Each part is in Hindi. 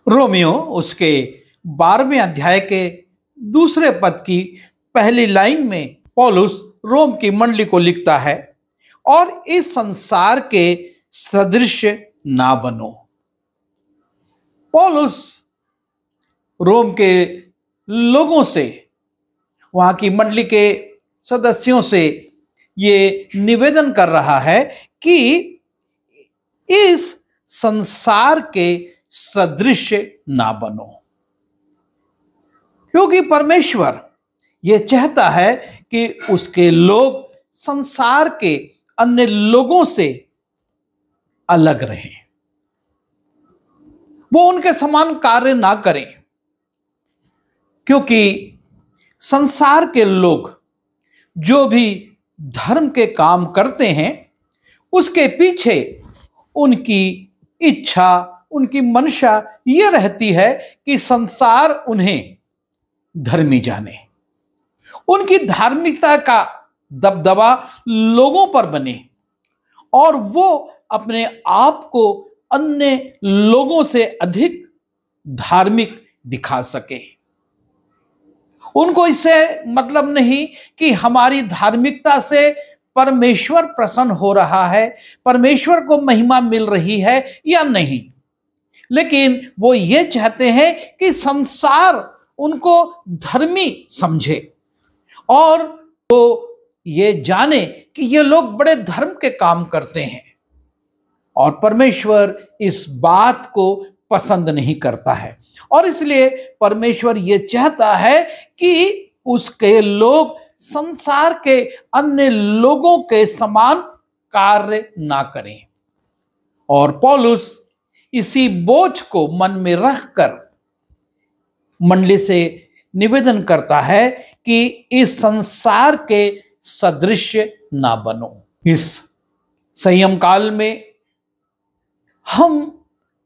रोमियो उसके 12वें अध्याय के दूसरे पद की पहली लाइन में पौलुस रोम की मंडली को लिखता है, और इस संसार के सदृश ना बनो। पौलुस रोम के लोगों से, वहां की मंडली के सदस्यों से ये निवेदन कर रहा है कि इस संसार के सदृश ना बनो, क्योंकि परमेश्वर ये चाहता है कि उसके लोग संसार के अन्य लोगों से अलग रहें, वो उनके समान कार्य ना करें, क्योंकि संसार के लोग जो भी धर्म के काम करते हैं उसके पीछे उनकी इच्छा, उनकी मंशा यह रहती है कि संसार उन्हें धर्मी जाने, उनकी धार्मिकता का दबदबा लोगों पर बने और वो अपने आप को अन्य लोगों से अधिक धार्मिक दिखा सके। उनको इससे मतलब नहीं कि हमारी धार्मिकता से परमेश्वर प्रसन्न हो रहा है, परमेश्वर को महिमा मिल रही है या नहीं, लेकिन वो ये चाहते हैं कि संसार उनको धर्मी समझे और वो ये जाने कि ये लोग बड़े धर्म के काम करते हैं, और परमेश्वर इस बात को पसंद नहीं करता है। और इसलिए परमेश्वर ये चाहता है कि उसके लोग संसार के अन्य लोगों के समान कार्य ना करें। और पौलुस इसी बोझ को मन में रखकर मंडली से निवेदन करता है कि इस संसार के सदृश ना बनो। इस संयम काल में हम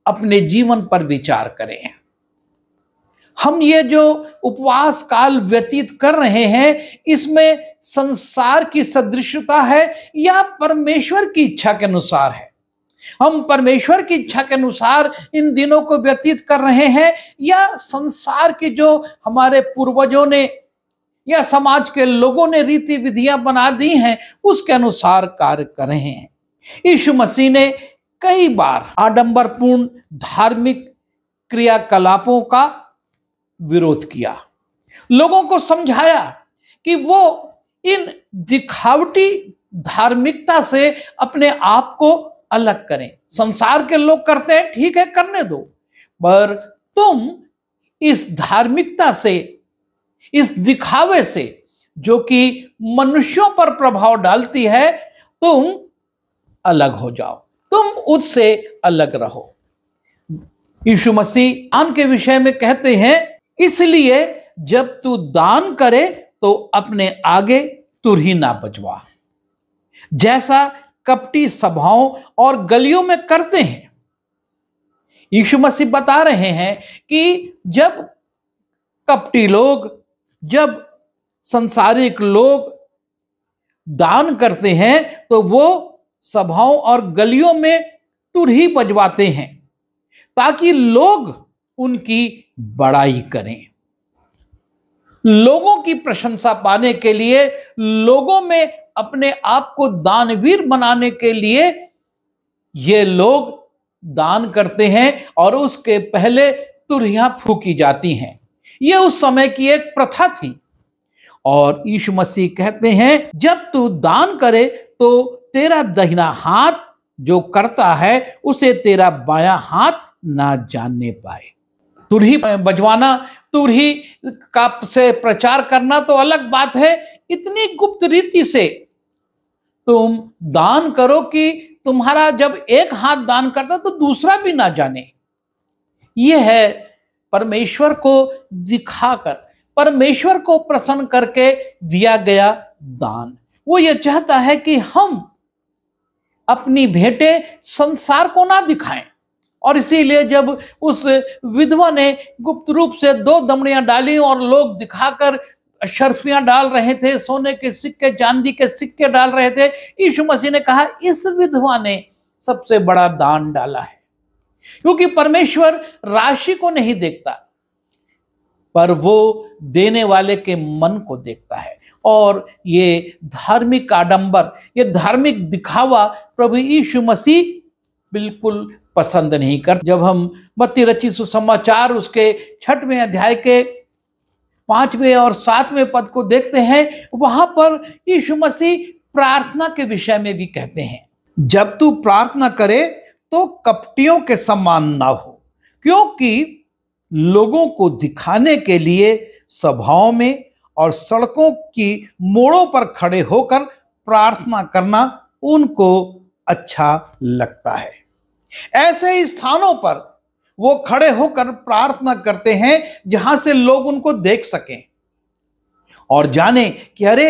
अपने जीवन पर विचार करें। हम ये जो उपवास काल व्यतीत कर रहे हैं, इसमें संसार की सदृशता है या परमेश्वर की इच्छा के अनुसार है? हम परमेश्वर की इच्छा के अनुसार इन दिनों को व्यतीत कर रहे हैं या संसार की जो हमारे पूर्वजों ने या समाज के लोगों ने रीति विधियां बना दी हैं उसके अनुसार कार्य कर रहे हैं? यीशु मसीह ने कई बार आडंबरपूर्ण धार्मिक क्रियाकलापों का विरोध किया, लोगों को समझाया कि वो इन दिखावटी धार्मिकता से अपने आप को अलग करें। संसार के लोग करते हैं, ठीक है, करने दो, पर तुम इस धार्मिकता से, इस दिखावे से जो कि मनुष्यों पर प्रभाव डालती है, तुम अलग हो जाओ, तुम उससे अलग रहो। यीशु मसीह दान के विषय में कहते हैं, इसलिए जब तू दान करे तो अपने आगे तुरही ना बजवा, जैसा कपटी सभाओं और गलियों में करते हैं। यीशु मसीह बता रहे हैं कि जब कपटी लोग, जब संसारिक लोग दान करते हैं तो वो सभाओं और गलियों में तुरही बजवाते हैं ताकि लोग उनकी बड़ाई करें, लोगों की प्रशंसा पाने के लिए, लोगों में अपने आप को दानवीर बनाने के लिए ये लोग दान करते हैं और उसके पहले तुरहियां फूकी जाती हैं। ये उस समय की एक प्रथा थी। और यीशु मसीह कहते हैं, जब तू दान करे तो तेरा दाहिना हाथ जो करता है उसे तेरा बायां हाथ ना जानने पाए। तुरही बजवाना, तुरही का से प्रचार करना तो अलग बात है, इतनी गुप्त रीति से तुम दान करो कि तुम्हारा जब एक हाथ दान करता तो दूसरा भी ना जाने। यह है परमेश्वर को दिखाकर, परमेश्वर को प्रसन्न करके दिया गया दान। वो ये चाहता है कि हम अपनी भेंटें संसार को ना दिखाएं। और इसीलिए जब उस विधवा ने गुप्त रूप से 2 दमड़ियां डाली और लोग दिखाकर शर्फियां डाल रहे थे, सोने के सिक्के, चांदी के सिक्के डाल रहे थे, यीशु मसीह ने कहा, इस विधवा ने सबसे बड़ा दान डाला है। क्योंकि परमेश्वर राशि को नहीं देखता, पर वो देने वाले के मन को देखता है। और ये धार्मिक आडंबर, ये धार्मिक दिखावा प्रभु यीशु मसीह बिल्कुल पसंद नहीं करते। जब हम मत्ती रचित सुसमाचार उसके 6वें अध्याय के 5वें और 7वें पद को देखते हैं, वहां पर यीशु मसीह प्रार्थना के विषय में भी कहते हैं, जब तू प्रार्थना करे तो कपटियों के समान ना हो, क्योंकि लोगों को दिखाने के लिए सभाओं में और सड़कों की मोड़ों पर खड़े होकर प्रार्थना करना उनको अच्छा लगता है। ऐसे स्थानों पर वो खड़े होकर प्रार्थना करते हैं जहां से लोग उनको देख सकें और जाने कि अरे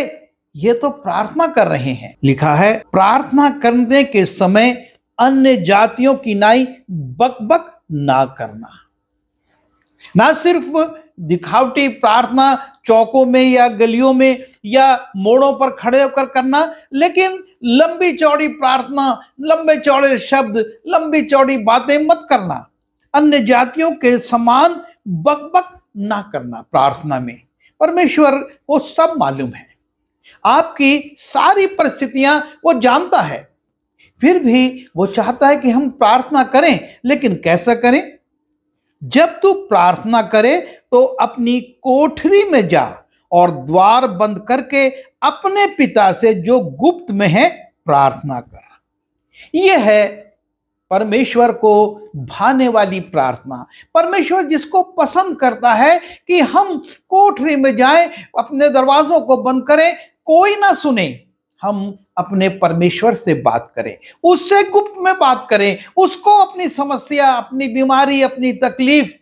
ये तो प्रार्थना कर रहे हैं। लिखा है, प्रार्थना करने के समय अन्य जातियों की नाई बकबक ना करना। ना सिर्फ दिखावटी प्रार्थना चौकों में या गलियों में या मोड़ों पर खड़े होकर करना, लेकिन लंबी चौड़ी प्रार्थना, लंबे चौड़े शब्द, लंबी चौड़ी बातें मत करना। अन्य जातियों के समान बकबक ना करना। प्रार्थना में परमेश्वर को सब मालूम है, आपकी सारी परिस्थितियां वो जानता है, फिर भी वो चाहता है कि हम प्रार्थना करें। लेकिन कैसा करें? जब तू प्रार्थना करे तो अपनी कोठरी में जा और द्वार बंद करके अपने पिता से जो गुप्त में है प्रार्थना कर। यह है परमेश्वर को भाने वाली प्रार्थना। परमेश्वर जिसको पसंद करता है कि हम कोठरी में जाएं, अपने दरवाजों को बंद करें, कोई ना सुने, हम अपने परमेश्वर से बात करें, उससे गुप्त में बात करें, उसको अपनी समस्या, अपनी बीमारी, अपनी तकलीफ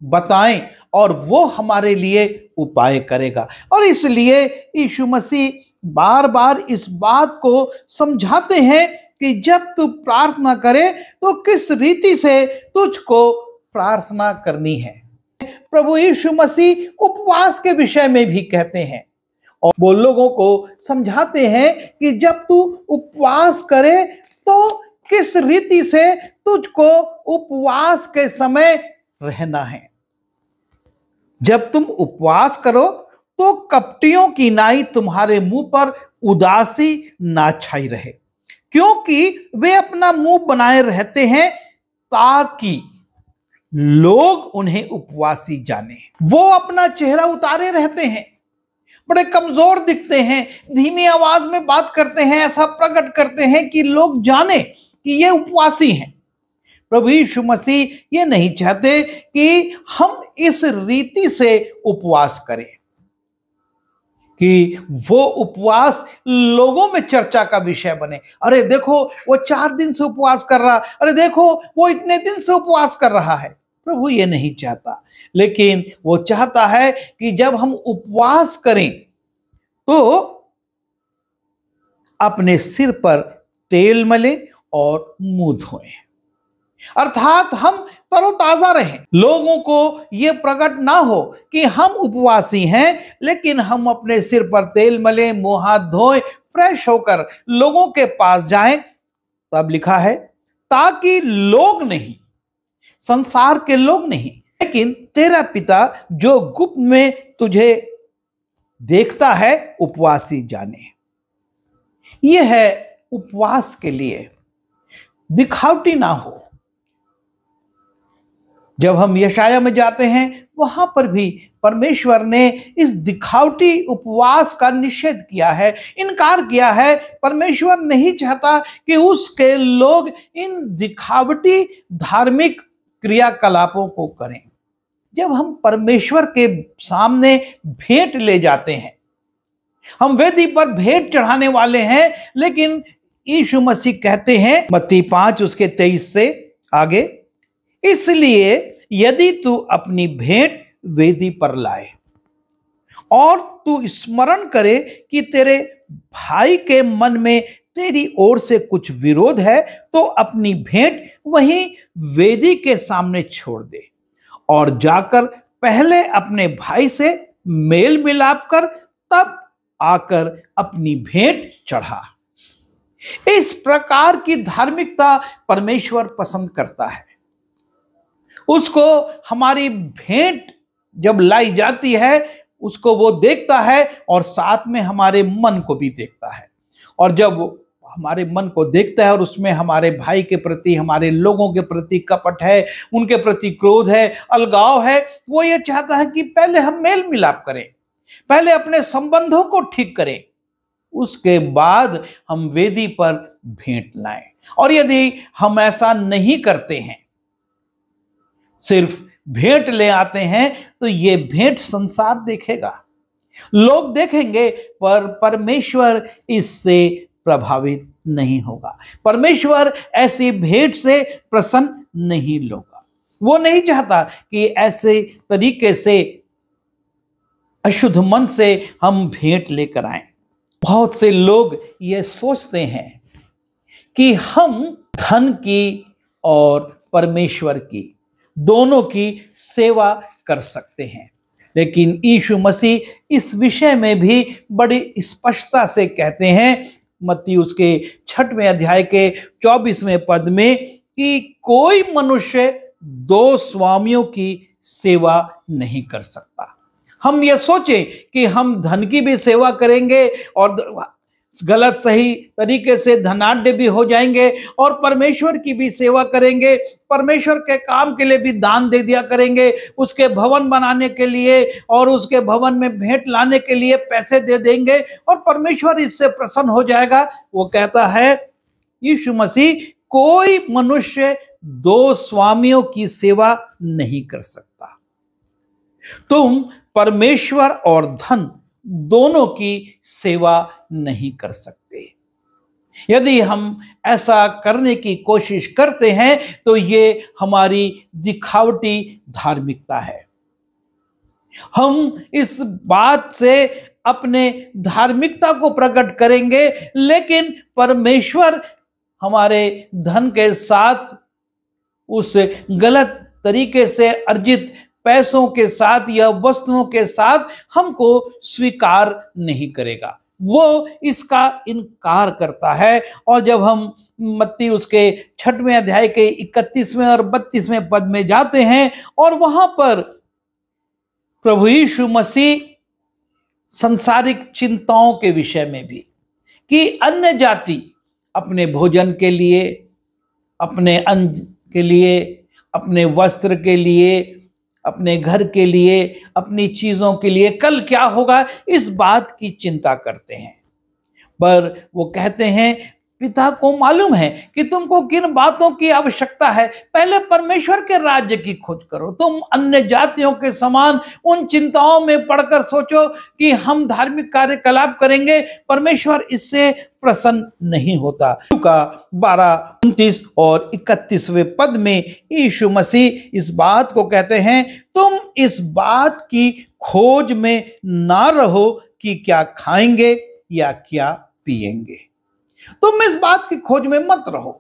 बताएं और वो हमारे लिए उपाय करेगा। और इसलिए यीशु मसीह बार बार इस बात को समझाते हैं कि जब तू प्रार्थना करे तो किस रीति से तुझको प्रार्थना करनी है। प्रभु यीशु मसीह उपवास के विषय में भी कहते हैं और वो लोगों को समझाते हैं कि जब तू उपवास करे तो किस रीति से तुझको उपवास के समय रहना है। जब तुम उपवास करो तो कपटियों की नाई तुम्हारे मुंह पर उदासी ना छाई रहे, क्योंकि वे अपना मुंह बनाए रहते हैं ताकि लोग उन्हें उपवासी जाने। वो अपना चेहरा उतारे रहते हैं, बड़े कमजोर दिखते हैं, धीमी आवाज में बात करते हैं, ऐसा प्रकट करते हैं कि लोग जाने कि ये उपवासी हैं। प्रभु यीशु मसीह ये नहीं चाहते कि हम इस रीति से उपवास करें कि वो उपवास लोगों में चर्चा का विषय बने। अरे देखो वो 4 दिन से उपवास कर रहा, अरे देखो वो इतने दिन से उपवास कर रहा है। प्रभु ये नहीं चाहता, लेकिन वो चाहता है कि जब हम उपवास करें तो अपने सिर पर तेल मलें और मुंह धोएं, अर्थात हम तरोताजा रहें। लोगों को यह प्रकट ना हो कि हम उपवासी हैं, लेकिन हम अपने सिर पर तेल मलें, मुंह हाथ धोएं, फ्रेश होकर लोगों के पास जाएं। तब लिखा है, ताकि लोग नहीं, संसार के लोग नहीं, लेकिन तेरा पिता जो गुप्त में तुझे देखता है उपवासी जाने। यह है उपवास के लिए, दिखावटी ना हो। जब हम यशाया में जाते हैं वहां पर भी परमेश्वर ने इस दिखावटी उपवास का निषेध किया है, इनकार किया है। परमेश्वर नहीं चाहता कि उसके लोग इन दिखावटी धार्मिक क्रियाकलापों को करें। जब हम परमेश्वर के सामने भेंट ले जाते हैं, हम वेदी पर भेंट चढ़ाने वाले हैं, लेकिन यीशु मसीह कहते हैं मत्ती 5 उसके 23 से आगे, इसलिए यदि तू अपनी भेंट वेदी पर लाए और तू स्मरण करे कि तेरे भाई के मन में तेरी ओर से कुछ विरोध है, तो अपनी भेंट वहीं वेदी के सामने छोड़ दे और जाकर पहले अपने भाई से मेल मिलाप कर, तब आकर अपनी भेंट चढ़ा। इस प्रकार की धार्मिकता परमेश्वर पसंद करता है। उसको हमारी भेंट जब लाई जाती है उसको वो देखता है और साथ में हमारे मन को भी देखता है। और जब वो हमारे मन को देखता है और उसमें हमारे भाई के प्रति, हमारे लोगों के प्रति कपट है, उनके प्रति क्रोध है, अलगाव है, वो ये चाहता है कि पहले हम मेल मिलाप करें, पहले अपने संबंधों को ठीक करें, उसके बाद हम वेदी पर भेंट लाएं। और यदि हम ऐसा नहीं करते हैं, सिर्फ भेंट ले आते हैं, तो ये भेंट संसार देखेगा, लोग देखेंगे, पर परमेश्वर इससे प्रभावित नहीं होगा। परमेश्वर ऐसी भेंट से प्रसन्न नहीं होगा। वो नहीं चाहता कि ऐसे तरीके से अशुद्ध मन से हम भेंट लेकर आए। बहुत से लोग ये सोचते हैं कि हम धन की और परमेश्वर की दोनों की सेवा कर सकते हैं, लेकिन यीशु मसीह इस विषय में भी बड़ी स्पष्टता से कहते हैं, मत्ती उसके 6वें अध्याय के 24वें पद में, कि कोई मनुष्य दो स्वामियों की सेवा नहीं कर सकता। हम ये सोचें कि हम धन की भी सेवा करेंगे और गलत सही तरीके से धनाढ्य भी हो जाएंगे और परमेश्वर की भी सेवा करेंगे, परमेश्वर के काम के लिए भी दान दे दिया करेंगे, उसके भवन बनाने के लिए और उसके भवन में भेंट लाने के लिए पैसे दे देंगे और परमेश्वर इससे प्रसन्न हो जाएगा। वो कहता है यीशु मसीह, कोई मनुष्य दो स्वामियों की सेवा नहीं कर सकता। तुम परमेश्वर और धन दोनों की सेवा नहीं कर सकते। यदि हम ऐसा करने की कोशिश करते हैं तो ये हमारी दिखावटी धार्मिकता है। हम इस बात से अपने धार्मिकता को प्रकट करेंगे, लेकिन परमेश्वर हमारे धन के साथ, उस गलत तरीके से अर्जित पैसों के साथ या वस्तुओं के साथ हमको स्वीकार नहीं करेगा। वो इसका इनकार करता है। और जब हम मत्ती उसके 6वें अध्याय के 31वें और 32वें पद में जाते हैं और वहां पर प्रभु यीशु मसीह संसारिक चिंताओं के विषय में भी, कि अन्य जाति अपने भोजन के लिए, अपने अन्न के लिए, अपने वस्त्र के लिए, अपने घर के लिए, अपनी चीजों के लिए कल क्या होगा, इस बात की चिंता करते हैं। पर वो कहते हैं पिता को मालूम है कि तुमको किन बातों की आवश्यकता है, पहले परमेश्वर के राज्य की खोज करो। तुम अन्य जातियों के समान उन चिंताओं में पड़कर सोचो कि हम धार्मिक कार्यकलाप करेंगे, परमेश्वर इससे प्रसन्न नहीं होता। लूका 12:29 और 31वें पद में यीशु मसीह इस बात को कहते हैं, तुम इस बात की खोज में ना रहो कि क्या खाएंगे या क्या पिएंगे। तुम इस बात की खोज में मत रहो।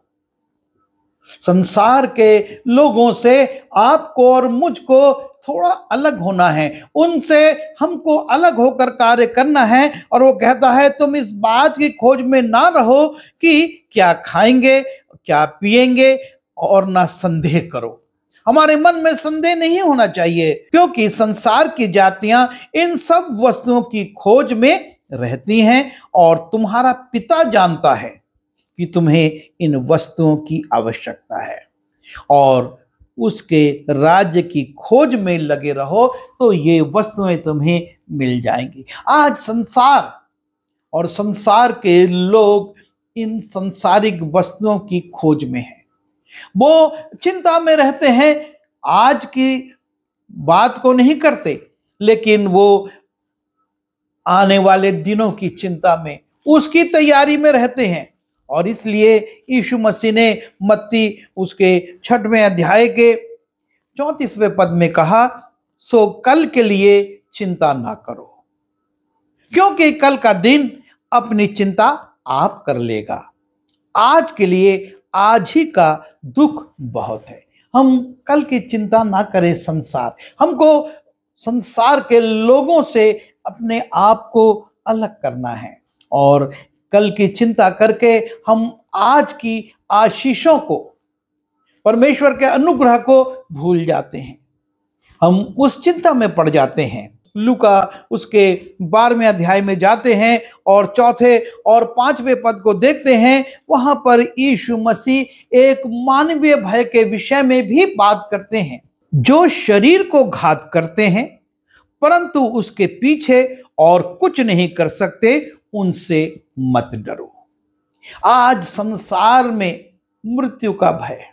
संसार के लोगों से आपको और मुझको थोड़ा अलग होना है, उनसे हमको अलग होकर कार्य करना है। और वो कहता है तुम इस बात की खोज में ना रहो कि क्या खाएंगे क्या पिएंगे, और ना संदेह करो। हमारे मन में संदेह नहीं होना चाहिए, क्योंकि संसार की जातियां इन सब वस्तुओं की खोज में रहती हैं और तुम्हारा पिता जानता है कि तुम्हें इन वस्तुओं की आवश्यकता है, और उसके राज्य की खोज में लगे रहो तो ये वस्तुएं तुम्हें मिल जाएंगी। आज संसार और संसार के लोग इन संसारिक वस्तुओं की खोज में हैं। वो चिंता में रहते हैं, आज की बात को नहीं करते, लेकिन वो आने वाले दिनों की चिंता में, उसकी तैयारी में रहते हैं। और इसलिए यीशु मसीह ने मत्ती उसके 6वें अध्याय के 34वें पद में कहा, सो कल के लिए चिंता ना करो, क्योंकि कल का दिन अपनी चिंता आप कर लेगा। आज के लिए आज ही का दुख बहुत है। हम कल की चिंता ना करें। हमको संसार के लोगों से अपने आप को अलग करना है, और कल की चिंता करके हम आज की आशीषों को, परमेश्वर के अनुग्रह को भूल जाते हैं, हम उस चिंता में पड़ जाते हैं। लूका उसके 12वें अध्याय में जाते हैं और 4 और 5वें पद को देखते हैं। वहां पर यीशु मसीह एक मानवीय भय के विषय में भी बात करते हैं। जो शरीर को घात करते हैं परंतु उसके पीछे और कुछ नहीं कर सकते, उनसे मत डरो। आज संसार में मृत्यु का भय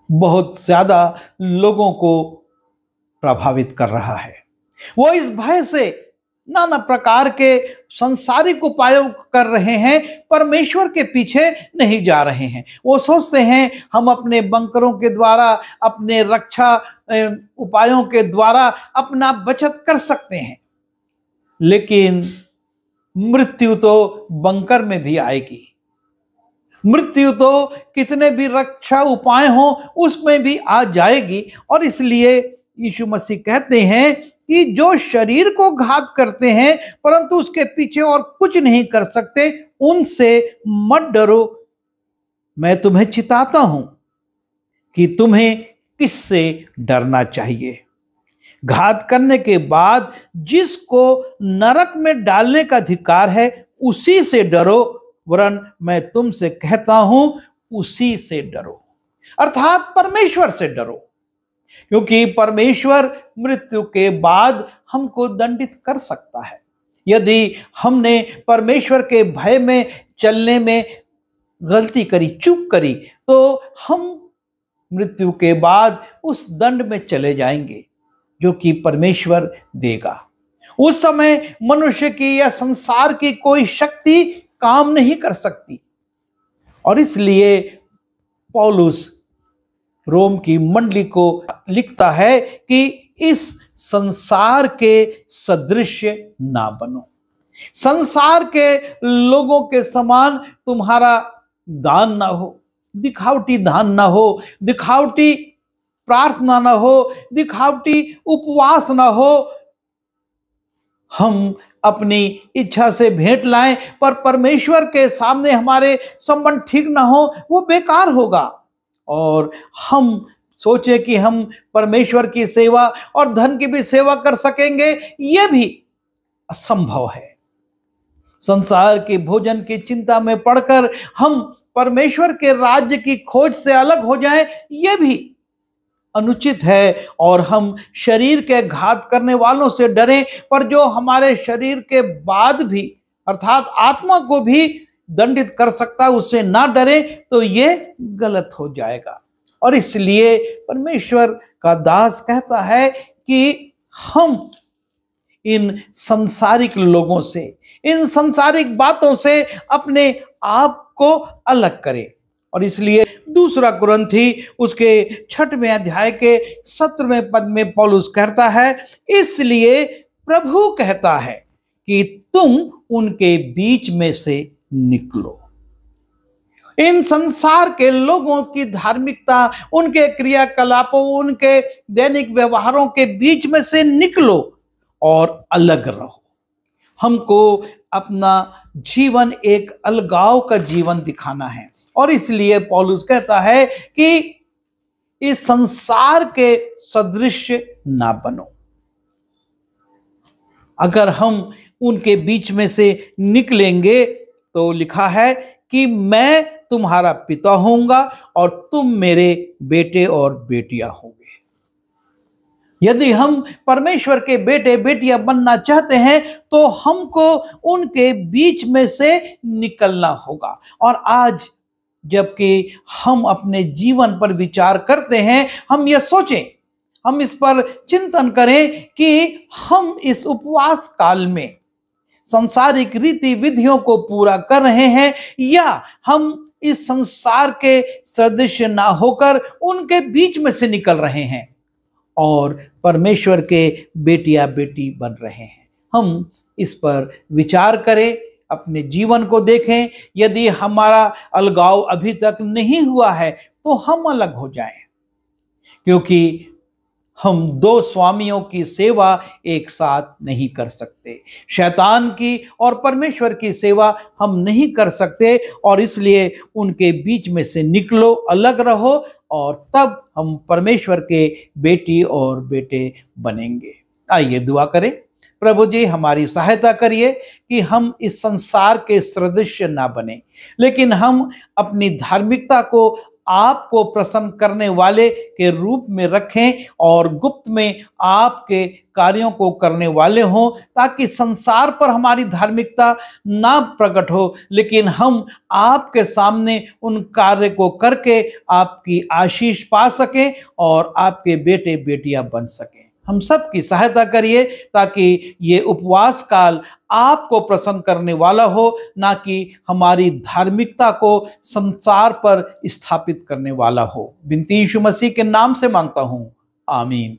बहुत ज्यादा लोगों को प्रभावित कर रहा है। वो इस भय से नाना प्रकार के सांसारिक उपायों कर रहे हैं, परमेश्वर के पीछे नहीं जा रहे हैं। वो सोचते हैं हम अपने बंकरों के द्वारा, अपने रक्षा उपायों के द्वारा अपना बचत कर सकते हैं, लेकिन मृत्यु तो बंकर में भी आएगी। मृत्यु तो कितने भी रक्षा उपाय हो उसमें भी आ जाएगी। और इसलिए यीशु मसीह कहते हैं कि जो शरीर को घात करते हैं परंतु उसके पीछे और कुछ नहीं कर सकते, उनसे मत डरो। मैं तुम्हें चिताता हूं कि तुम्हें किससे डरना चाहिए। घात करने के बाद जिसको नरक में डालने का अधिकार है उसी से डरो, वरन मैं तुमसे कहता हूं उसी से डरो, अर्थात परमेश्वर से डरो, क्योंकि परमेश्वर मृत्यु के बाद हमको दंडित कर सकता है। यदि हमने परमेश्वर के भय में चलने में गलती करी, चूक करी, तो हम मृत्यु के बाद उस दंड में चले जाएंगे जो कि परमेश्वर देगा। उस समय मनुष्य की या संसार की कोई शक्ति काम नहीं कर सकती। और इसलिए पौलुस रोम की मंडली को लिखता है कि इस संसार के सदृश ना बनो। संसार के लोगों के समान तुम्हारा दान ना हो, दिखावटी दान ना हो, दिखावटी प्रार्थना ना हो, दिखावटी उपवास ना हो। हम अपनी इच्छा से भेंट लाएं पर परमेश्वर के सामने हमारे संबंध ठीक ना हो, वो बेकार होगा। और हम सोचे कि हम परमेश्वर की सेवा और धन की भी सेवा कर सकेंगे, यह भी असंभव है। संसार के भोजन की चिंता में पड़कर हम परमेश्वर के राज्य की खोज से अलग हो जाएं, यह भी अनुचित है। और हम शरीर के घात करने वालों से डरें, पर जो हमारे शरीर के बाद भी अर्थात आत्मा को भी दंडित कर सकता है, उससे ना डरे, तो ये गलत हो जाएगा। और इसलिए परमेश्वर का दास कहता है कि हम इन सांसारिक लोगों से, इन सांसारिक बातों से अपने आप को अलग करें। और इसलिए 2 कुरिन्थी उसके 6वें अध्याय के 17वें पद में पौलुस कहता है, इसलिए प्रभु कहता है कि तुम उनके बीच में से निकलो। इन संसार के लोगों की धार्मिकता, उनके क्रियाकलापों, उनके दैनिक व्यवहारों के बीच में से निकलो और अलग रहो। हमको अपना जीवन एक अलगाव का जीवन दिखाना है। और इसलिए पौलुस कहता है कि इस संसार के सदृश ना बनो। अगर हम उनके बीच में से निकलेंगे तो लिखा है कि मैं तुम्हारा पिता होऊंगा और तुम मेरे बेटे और बेटियां होंगे। यदि हम परमेश्वर के बेटे बेटियां बनना चाहते हैं तो हमको उनके बीच में से निकलना होगा। और आज जबकि हम अपने जीवन पर विचार करते हैं, हम यह सोचें, हम इस पर चिंतन करें कि हम इस उपवास काल में सांसारिक रीति विधियों को पूरा कर रहे हैं या हम इस संसार के सदृश ना होकर उनके बीच में से निकल रहे हैं और परमेश्वर के बेटिया बेटी बन रहे हैं। हम इस पर विचार करें, अपने जीवन को देखें। यदि हमारा अलगाव अभी तक नहीं हुआ है तो हम अलग हो जाएं, क्योंकि हम दो स्वामियों की सेवा एक साथ नहीं कर सकते। शैतान की और परमेश्वर की सेवा हम नहीं कर सकते, और इसलिए उनके बीच में से निकलो, अलग रहो, और तब हम परमेश्वर के बेटी और बेटे बनेंगे। आइए दुआ करें। प्रभु जी, हमारी सहायता करिए कि हम इस संसार के सदृश्य ना बने, लेकिन हम अपनी धार्मिकता को आपको प्रसन्न करने वाले के रूप में रखें और गुप्त में आपके कार्यों को करने वाले हों, ताकि संसार पर हमारी धार्मिकता ना प्रकट हो, लेकिन हम आपके सामने उन कार्य को करके आपकी आशीष पा सकें और आपके बेटे बेटियां बन सकें। हम सब की सहायता करिए ताकि ये उपवास काल आपको प्रसन्न करने वाला हो, ना कि हमारी धार्मिकता को संसार पर स्थापित करने वाला हो। विनती यीशु मसीह के नाम से मांगता हूं, आमीन।